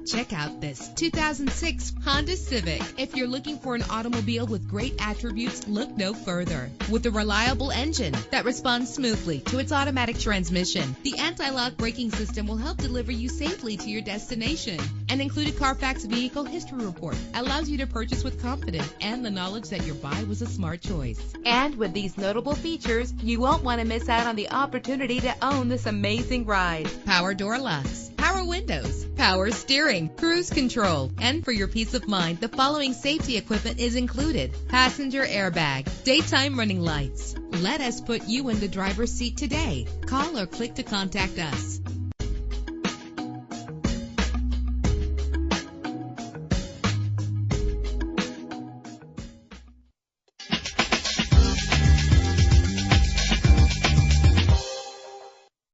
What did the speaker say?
Check out this 2006 Honda Civic. If you're looking for an automobile with great attributes, look no further. With a reliable engine that responds smoothly to its automatic transmission, the anti-lock braking system will help deliver you safely to your destination. An included Carfax Vehicle History Report allows you to purchase with confidence and the knowledge that your buy was a smart choice. And with these notable features, you won't want to miss out on the opportunity to own this amazing ride. Power door locks, power windows, power steering, cruise control. And for your peace of mind, the following safety equipment is included: passenger airbag, daytime running lights. Let us put you in the driver's seat today. Call or click to contact us.